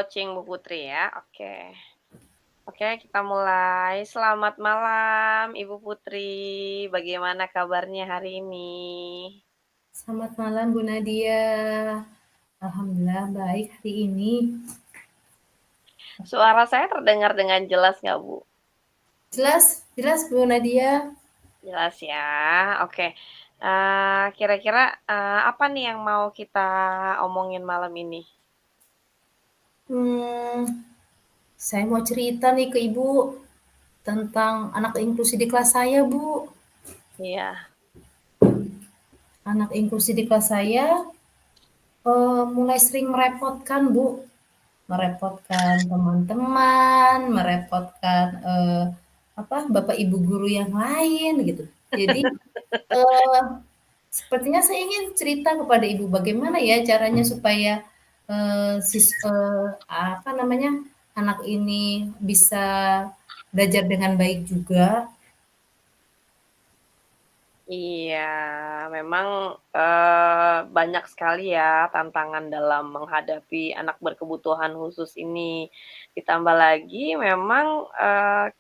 coaching Bu Putri ya, oke. Oke, kita mulai. Selamat malam Ibu Putri, bagaimana kabarnya hari ini? Selamat malam Bu Nadia. Alhamdulillah baik hari ini. Suara saya terdengar dengan jelas nggak, Bu? Jelas, jelas Bu Nadia. Jelas ya, oke. Kira-kira, apa nih yang mau kita omongin malam ini? Hmm, saya mau cerita nih ke Ibu tentang anak inklusi di kelas saya, Bu. Iya. Anak inklusi di kelas saya mulai sering merepotkan, Bu. Merepotkan teman-teman, merepotkan bapak ibu guru yang lain gitu. Jadi eh, sepertinya saya ingin cerita kepada Ibu bagaimana ya caranya supaya anak ini bisa belajar dengan baik juga. Iya, memang, banyak sekali ya tantangan dalam menghadapi anak berkebutuhan khusus ini. Ditambah lagi memang,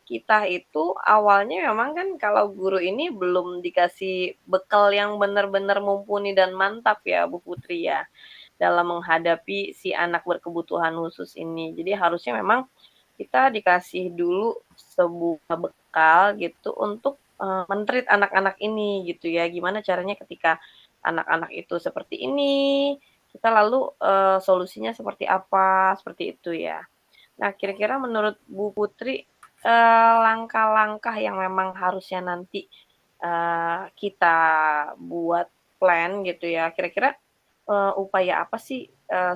kita itu awalnya memang kan kalau guru ini belum dikasih bekal yang benar-benar mumpuni dan mantap ya, Bu Putri ya, dalam menghadapi si anak berkebutuhan khusus ini. Jadi harusnya memang kita dikasih dulu sebuah bekal gitu untuk, men-treat anak-anak ini gitu ya. Gimana caranya ketika anak-anak itu seperti ini, kita lalu, solusinya seperti apa, seperti itu ya. Nah, kira-kira menurut Bu Putri, langkah-langkah yang memang harusnya nanti, kita buat plan gitu ya, kira-kira, upaya apa sih,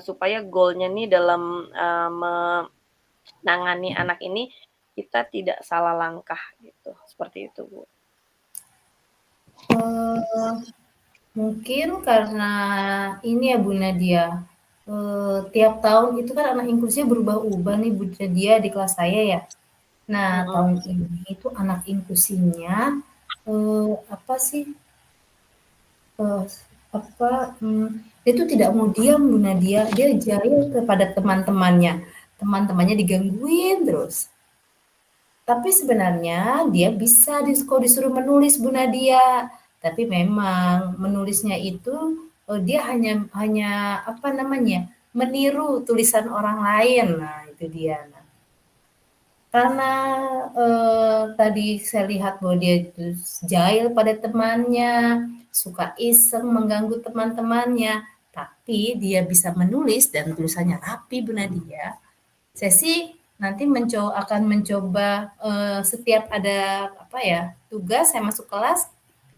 supaya goal-nya nih dalam, menangani anak ini, kita tidak salah langkah gitu, seperti itu, Bu. Eh, Mungkin karena ini ya Bu Nadia, tiap tahun itu kan anak inklusinya berubah-ubah nih Bu Nadia di kelas saya ya. Nah, Mhm. tahun ini itu anak inklusinya apa sih Eee, dia tuh tidak mau diam Bu Nadia, dia jahil kepada teman-temannya. Teman-temannya digangguin terus. Tapi sebenarnya dia bisa kalau disuruh menulis Bu Nadia, tapi memang menulisnya itu, dia hanya apa namanya, meniru tulisan orang lain. Nah, itu dia. Nah, karena, tadi saya lihat bahwa dia itu jahil pada temannya, suka iseng mengganggu teman-temannya, tapi dia bisa menulis dan tulisannya rapi Bu Nadia. Saya sih nanti akan mencoba, setiap ada, apa ya, tugas saya masuk kelas,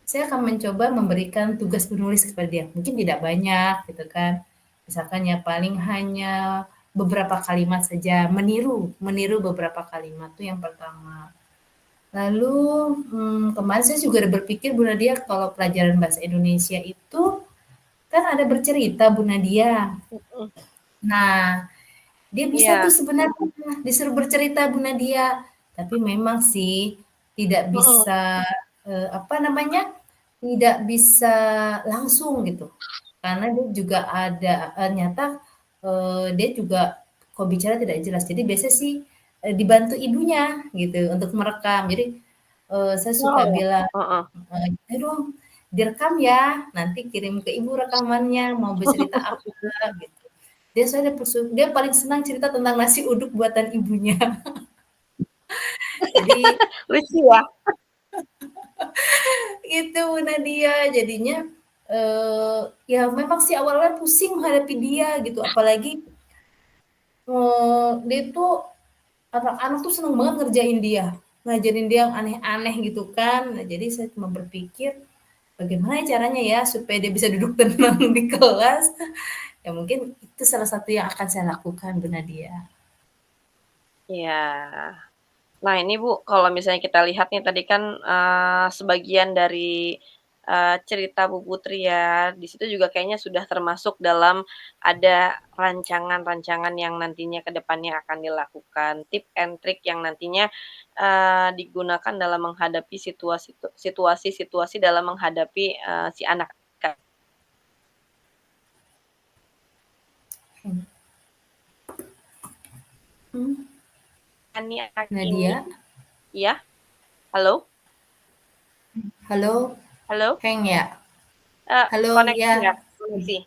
saya akan mencoba memberikan tugas menulis kepada dia. Mungkin tidak banyak gitu kan, misalkan ya paling hanya beberapa kalimat saja, meniru meniru beberapa kalimat tuh yang pertama. Lalu, kemarin saya juga ada berpikir Bu Nadia kalau pelajaran bahasa Indonesia itu kan ada bercerita Bu Nadia. Mhm. Nah, dia bisa tuh Iya. sebenarnya disuruh bercerita Bu Nadia, tapi memang sih tidak Mhm. bisa, apa namanya, tidak bisa langsung gitu. Karena dia juga ada nyata, dia juga kalau bicara tidak jelas. Jadi biasanya sih, dibantu ibunya gitu untuk merekam. Jadi, saya suka Oh, bilang, heeh. "Ayo dong direkam ya, nanti kirim ke ibu rekamannya, mau bercerita apa," gitu. Dia soalnya dia paling senang cerita tentang nasi uduk buatan ibunya. Jadi Lucu ya? itu Nadia jadinya ya memang sih awalnya pusing menghadapi dia gitu apalagi dia tuh anak-anak tuh seneng banget ngerjain dia ngajarin dia yang aneh-aneh gitu kan. Nah, jadi saya cuma berpikir bagaimana caranya ya supaya dia bisa duduk tenang di kelas. Ya mungkin itu salah satu yang akan saya lakukan Bu Nadia. Iya. Nah ini Bu, kalau misalnya kita lihat nih tadi kan, sebagian dari, cerita Bu Putri ya, di situ juga kayaknya sudah termasuk dalam ada rancangan-rancangan yang nantinya ke depannya akan dilakukan, tip and trik yang nantinya, digunakan dalam menghadapi situasi-situasi dalam menghadapi, si anak Mmm. Ini anak ini Nadia? iya, halo? Halo? Halo? Hang ya? Halo, Koneksi ya. nggak? Koneksi.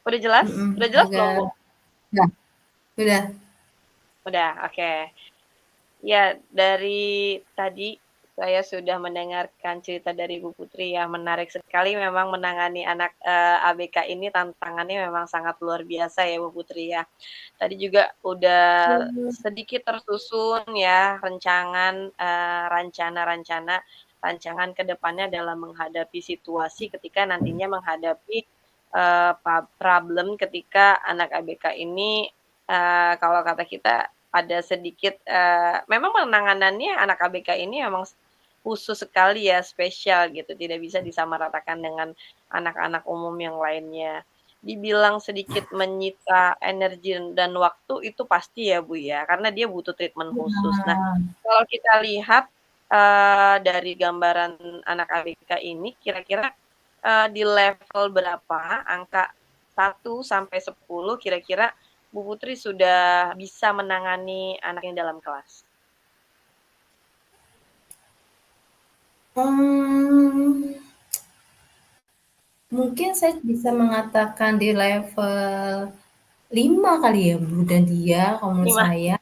Udah jelas? Mhm, Udah jelas belum, agak Bu? udah udah. Udah, oke. Ya, dari tadi saya sudah mendengarkan cerita dari Bu Putri ya, menarik sekali memang menangani anak, ABK ini tantangannya memang sangat luar biasa ya Bu Putri ya. Tadi juga udah sedikit tersusun ya rancangan ke depannya dalam menghadapi situasi ketika nantinya menghadapi, problem ketika anak ABK ini, kalau kata kita ada sedikit, memang penanganannya anak ABK ini memang khusus sekali ya, spesial gitu, tidak bisa disamaratakan dengan anak-anak umum yang lainnya. Dibilang sedikit menyita energi dan waktu itu pasti ya, Bu, ya, karena dia butuh treatment khusus. Nah, Nah, kalau kita lihat, dari gambaran anak ABK ini kira-kira, di level berapa angka 1 sampai 10 kira-kira Bu Putri sudah bisa menangani anak yang dalam kelas? mmm, mungkin saya bisa mengatakan di level 5 kali ya, Bu, dan dia kalau menurut 5. saya.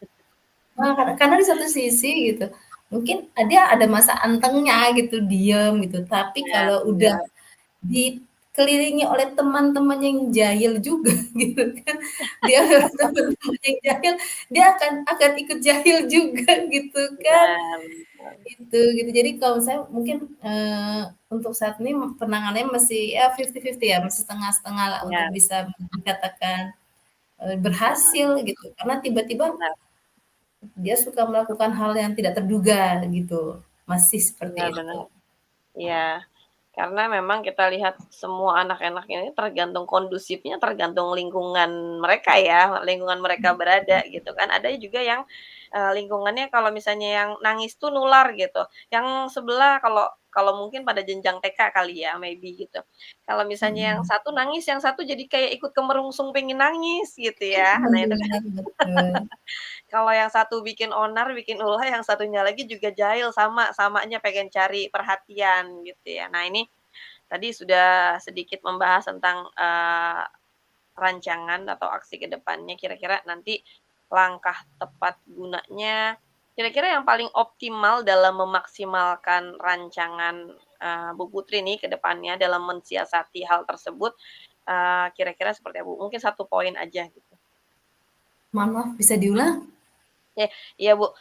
Nah, karena di satu sisi gitu, mungkin dia ada masa antengnya gitu, diem gitu, tapi Benar kalau udah benar. dikelilingi oleh teman-teman yang jahil juga gitu kan, dia ada teman-teman yang jahil, dia akan ikut jahil juga gitu kan. Benar benar. Gitu. Jadi kalau saya mungkin, untuk saat ini penanganannya masih ya 50-50 ya, masih setengah-setengah lah untuk Benar, bisa dikatakan, heeh, berhasil gitu. Karena tiba-tiba benar dia suka melakukan hal yang tidak terduga gitu, masih seperti benar itu. benar. Iya. Karena memang kita lihat semua anak-anak ini tergantung kondusifnya, tergantung lingkungan mereka ya, lingkungan mereka berada gitu kan. Ada juga yang, lingkungannya kalau misalnya yang nangis tuh nular gitu, yang sebelah kalau kalau mungkin pada jenjang TK kali ya, maybe gitu. Kalau misalnya yang Mhm. satu nangis, yang satu jadi kayak ikut kemerungsung pengen nangis gitu ya. Nah itu kan Benar, betul. kalau yang satu bikin onar, bikin ulah, yang satunya lagi juga jahil samanya pengen cari perhatian gitu ya. Nah ini tadi sudah sedikit membahas tentang, rancangan atau aksi ke depannya, kira-kira nanti langkah tepat gunanya, kira-kira yang paling optimal dalam memaksimalkan rancangan, Bu Putri nih ke depannya dalam mensiasati hal tersebut, kira-kira seperti apa, Bu? Mungkin 1 poin aja gitu. Maaf, bisa diulang? Iya, Bu,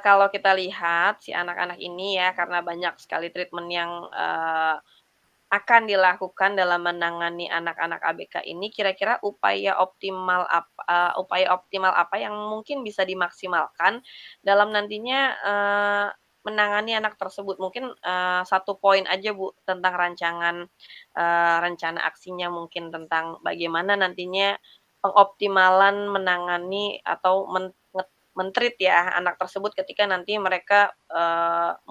kalau kita lihat si anak-anak ini ya karena banyak sekali treatment yang, akan dilakukan dalam menangani anak-anak ABK ini kira-kira upaya optimal apa yang mungkin bisa dimaksimalkan dalam nantinya, menangani anak tersebut? Mungkin, 1 poin aja, Bu, tentang rencana aksinya mungkin tentang bagaimana nantinya pengoptimalan menangani atau men-treat ya anak tersebut ketika nanti mereka,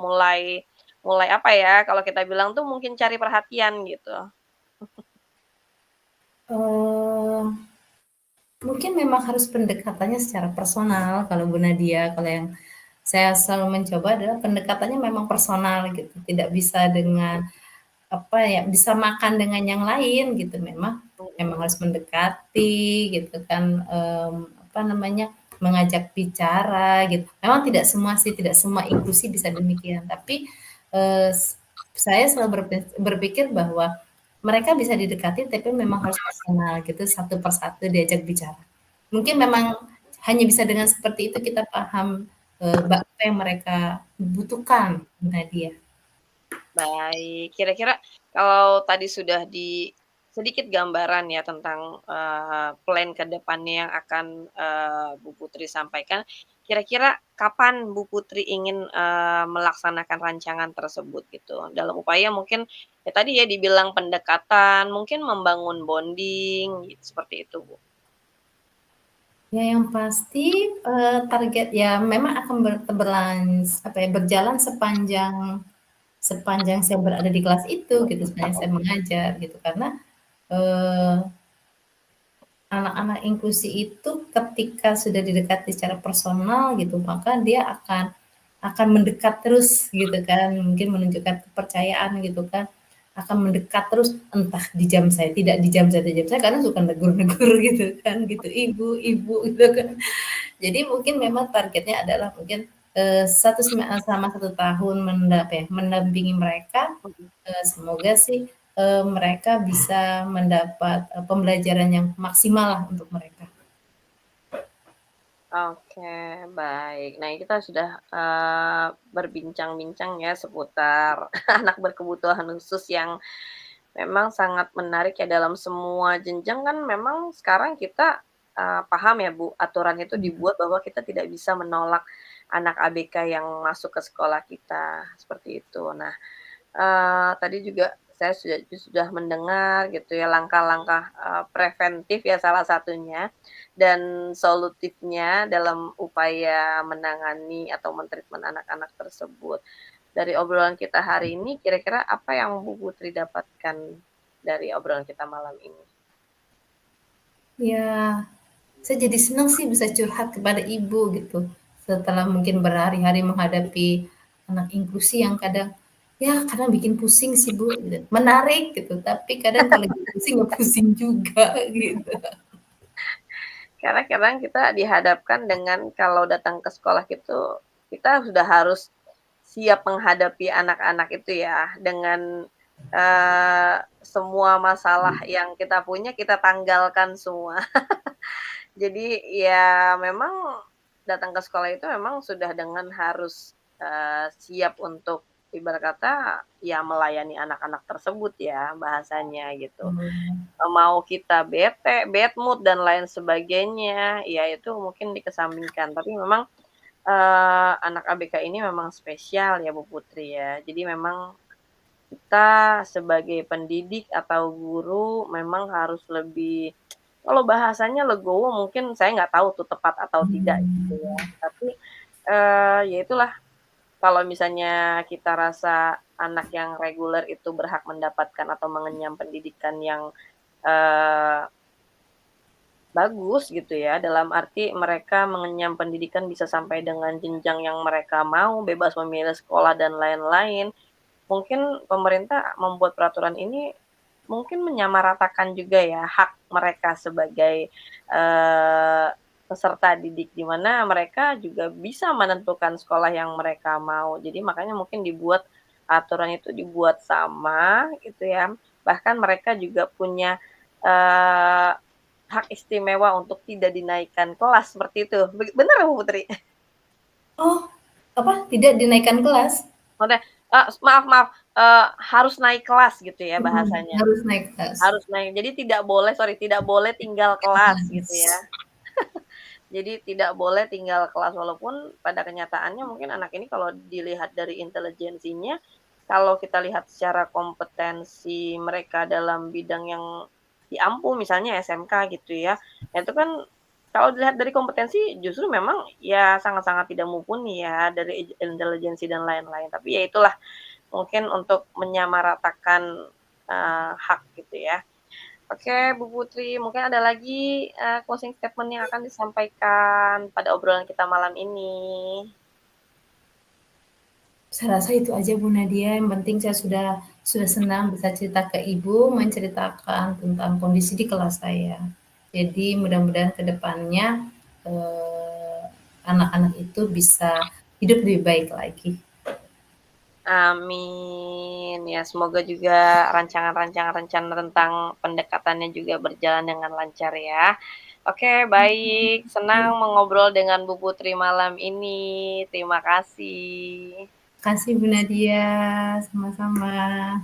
mulai mulai apa ya, kalau kita bilang tuh mungkin cari perhatian gitu. Eee, Mungkin memang harus pendekatannya secara personal kalau Bu Nadia, kalau yang saya selalu mencoba adalah pendekatannya memang personal gitu, tidak bisa dengan apa ya, disamakan dengan yang lain gitu, memang memang Mhm, harus mendekati gitu kan, apa namanya, mengajak bicara gitu. Memang tidak semua sih, tidak semua inklusi bisa demikian, tapi, eee, saya selalu berpikir bahwa mereka bisa didekati tapi memang harus personal gitu, satu persatu diajak bicara. Mungkin memang hanya bisa dengan seperti itu kita paham, apa yang mereka butuhkan, Nadia. baik. Kira-kira kalau tadi sudah sedikit gambaran ya tentang, plan ke depannya yang akan, Bu Putri sampaikan, kira-kira kapan Bu Putri ingin, melaksanakan rancangan tersebut gitu? Dalam upaya mungkin ya tadi ya dibilang pendekatan, mungkin membangun bonding gitu, seperti itu, Bu. Ya yang pasti, target ya memang akan apa ya, berjalan sepanjang sepanjang saya berada di kelas itu gitu, sepanjang saya mengajar gitu. Karena, eee, anak-anak inklusi itu ketika sudah didekati secara personal gitu, maka dia akan mendekat terus gitu kan, mungkin menunjukkan kepercayaan gitu kan, akan mendekat terus entah di jam saya, tidak di jam saya, di jam saya karena suka negur-negur gitu kan, gitu, "Ibu ibu," gitu kan. Jadi mungkin memang targetnya adalah mungkin, 1 tahun mendampingi mereka, Mhm. semoga sih, mereka bisa mendapat, pembelajaran yang maksimal lah untuk mereka. Oke, baik. Nah, kita sudah, berbincang-bincang ya seputar anak berkebutuhan khusus yang memang sangat menarik ya dalam semua jenjang kan memang sekarang kita, paham ya Bu, aturan itu Mhm. dibuat bahwa kita tidak bisa menolak anak ABK yang masuk ke sekolah kita, seperti itu. Nah, tadi juga saya sudah mendengar gitu ya langkah-langkah, preventif ya salah satunya, dan solutifnya dalam upaya menangani atau anak-anak tersebut. Dari obrolan kita hari ini, kira-kira apa yang Bu Putri dapatkan dari obrolan kita malam ini? Ya, saya jadi senang sih bisa curhat kepada ibu gitu, setelah mungkin berhari-hari menghadapi anak inklusi yang kadang, ya kadang bikin pusing sih Bu, gitu. Menarik gitu, tapi kadang kalau lagi pusing ya pusing juga gitu. Karena kadang kita dihadapkan dengan kalau datang ke sekolah gitu, kita sudah harus siap menghadapi anak-anak itu ya, dengan, semua masalah yang kita punya kita tanggalkan semua. Jadi ya memang datang ke sekolah itu memang sudah dengan harus, siap untuk ibarat kata ya melayani anak-anak tersebut ya bahasanya gitu. Mau kita bete, bad mood dan lain sebagainya, ya itu mungkin dikesampingkan. Tapi memang, anak ABK ini memang spesial ya Bu Putri ya. Jadi memang kita sebagai pendidik atau guru memang harus lebih kalau bahasanya legowo mungkin saya nggak tahu tuh tepat atau tidak gitu ya. Mmm. Tapi, ya itulah kalau misalnya kita rasa anak yang reguler itu berhak mendapatkan atau mengenyam pendidikan yang, eee, bagus gitu ya, dalam arti mereka mengenyam pendidikan bisa sampai dengan jenjang yang mereka mau, bebas memilih sekolah dan lain-lain. Mungkin pemerintah membuat peraturan ini mungkin menyamaratakan juga ya hak mereka sebagai, peserta didik, di mana mereka juga bisa menentukan sekolah yang mereka mau. Jadi makanya mungkin dibuat aturan itu dibuat sama gitu ya, bahkan mereka juga punya, eee, hak istimewa untuk tidak dinaikkan kelas seperti itu. Bener Bu Putri? Oh, apa, tidak dinaikkan kelas? Maksudnya maaf maaf, harus naik kelas gitu ya Mhm, bahasanya, harus naik kelas. harus naik. Jadi tidak boleh tinggal kelas gitu ya. Kelas. Jadi tidak boleh tinggal kelas, walaupun pada kenyataannya mungkin anak ini kalau dilihat dari intelijensinya, kalau kita lihat secara kompetensi mereka dalam bidang yang diampu misalnya SMK gitu ya, itu kan kalau dilihat dari kompetensi justru memang ya sangat-sangat tidak mumpuni ya dari intelijensi dan lain-lain. Tapi ya itulah mungkin untuk menyamaratakan, hak gitu ya. Oke, Bu Putri, mungkin ada lagi, closing statement yang akan disampaikan pada obrolan kita malam ini. Saya rasa itu aja Bu Nadia, yang penting saya sudah senang bisa cerita ke Ibu, menceritakan tentang kondisi di kelas saya. Jadi mudah-mudahan ke depannya, anak-anak itu bisa hidup lebih baik lagi. Amin. Ya semoga juga rancangan-rancangan rencana tentang pendekatannya juga berjalan dengan lancar ya. Oke, baik. Senang mengobrol dengan Bu Putri malam ini. Terima kasih. Makasih Bu Nadia, sama-sama.